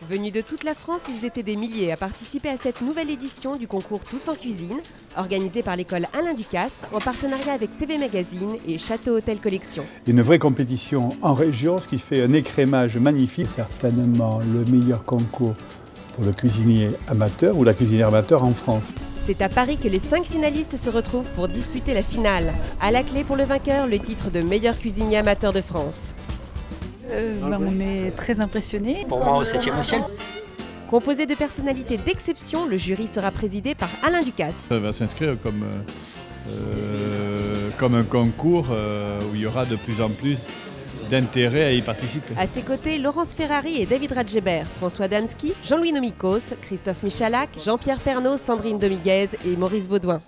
Venus de toute la France, ils étaient des milliers à participer à cette nouvelle édition du concours Tous en cuisine, organisé par l'école Alain Ducasse en partenariat avec TV Magazine et Château Hôtel Collection. Une vraie compétition en région, ce qui fait un écrémage magnifique. Certainement le meilleur concours pour le cuisinier amateur ou la cuisinière amateur en France. C'est à Paris que les 5 finalistes se retrouvent pour disputer la finale. À la clé pour le vainqueur, le titre de meilleur cuisinier amateur de France. On est très impressionnés. Pour moi, au 7e ciel. Composé de personnalités d'exception, le jury sera présidé par Alain Ducasse. Ça va s'inscrire comme un concours où il y aura de plus en plus d'intérêt à y participer. À ses côtés, Laurence Ferrari et David Radjebert, François Adamski, Jean-Louis Nomikos, Christophe Michalak, Jean-Pierre Pernaut, Sandrine Dominguez et Maurice Baudouin.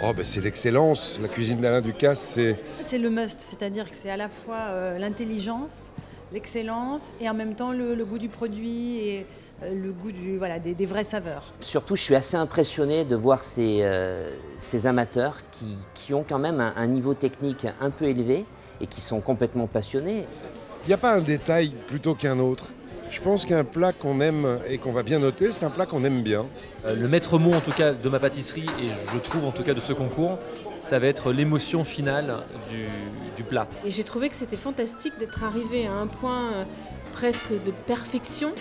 Oh c'est l'excellence, la cuisine d'Alain Ducasse, c'est le must, c'est-à-dire que c'est à la fois l'intelligence, l'excellence et en même temps le goût du produit et le goût des vraies saveurs. Surtout, je suis assez impressionné de voir ces amateurs qui ont quand même un niveau technique un peu élevé et qui sont complètement passionnés. Il n'y a pas un détail plutôt qu'un autre. Je pense qu'un plat qu'on aime et qu'on va bien noter, c'est un plat qu'on aime bien. Le maître mot en tout cas de ma pâtisserie, et je trouve en tout cas de ce concours, ça va être l'émotion finale du plat. Et j'ai trouvé que c'était fantastique d'être arrivé à un point presque de perfection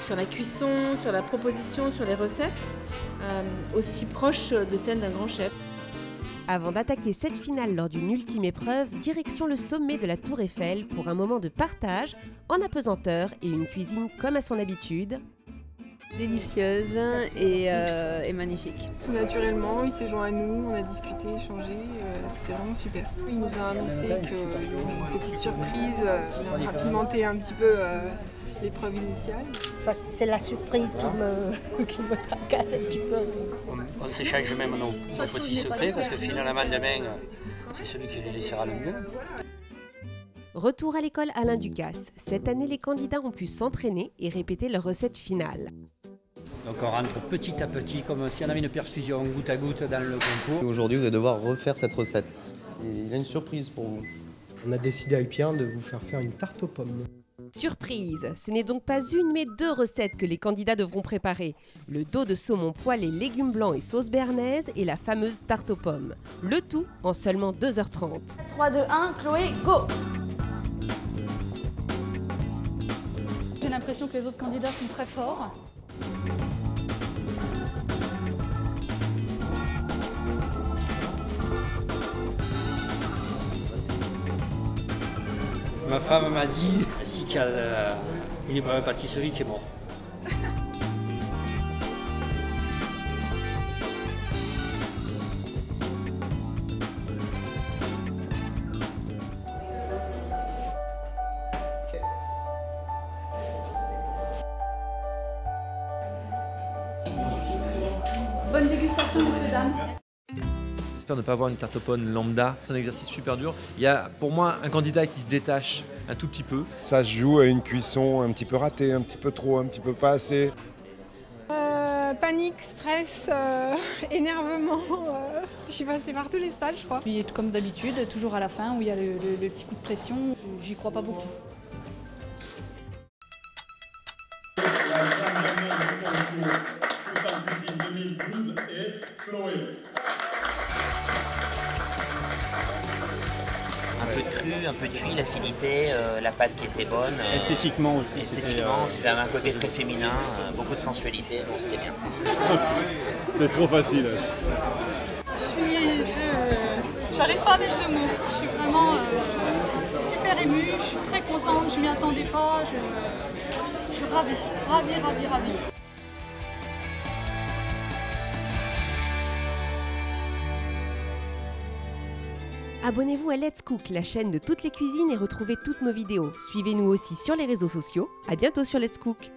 sur la cuisson, sur la proposition, sur les recettes, aussi proche de celle d'un grand chef. Avant d'attaquer cette finale lors d'une ultime épreuve, direction le sommet de la Tour Eiffel pour un moment de partage, en apesanteur et une cuisine comme à son habitude. Délicieuse et magnifique. Tout naturellement, il s'est joint à nous, on a discuté, échangé, c'était vraiment super. Il nous a annoncé qu'il y aurait une petite surprise qui viendra pimenter un petit peu l'épreuve initiale. C'est la surprise qui me tracasse un petit peu. On s'échange même nos petits secrets parce que finalement demain, c'est celui qui les laissera le mieux. Retour à l'école Alain Ducasse. Cette année, les candidats ont pu s'entraîner et répéter leur recette finale. Donc on rentre petit à petit, comme si on avait une perfusion goutte à goutte dans le concours. Aujourd'hui, vous allez devoir refaire cette recette. Et il a une surprise pour vous. On a décidé avec Pierre de vous faire une tarte aux pommes. Surprise, ce n'est donc pas une mais 2 recettes que les candidats devront préparer. Le dos de saumon poêlé, légumes blancs et sauce béarnaise et la fameuse tarte aux pommes. Le tout en seulement 2h30. 3, 2, 1, Chloé, go! J'ai l'impression que les autres candidats sont très forts. Ma femme m'a dit, si tu as une bonne pâtisserie, tu es mort. Bonne dégustation, messieurs, dames. J'espère ne pas avoir une tarte aux pommes lambda. C'est un exercice super dur. Il y a pour moi un candidat qui se détache un tout petit peu. Ça se joue à une cuisson un petit peu ratée, un petit peu trop, un petit peu pas assez. Panique, stress, énervement, je suis passée par tous les stades je crois. Puis comme d'habitude, toujours à la fin où il y a le petit coup de pression, j'y crois pas beaucoup. Un peu de cru, un peu de cuit, l'acidité, la pâte qui était bonne. Esthétiquement aussi. Esthétiquement, c'était un côté très féminin, beaucoup de sensualité, bon c'était bien. C'est trop facile. J'arrive pas à mettre de mots. Je suis vraiment super émue, je suis très contente, je m'y attendais pas, je suis ravie. Abonnez-vous à Let's Cook, la chaîne de toutes les cuisines et retrouvez toutes nos vidéos. Suivez-nous aussi sur les réseaux sociaux. À bientôt sur Let's Cook.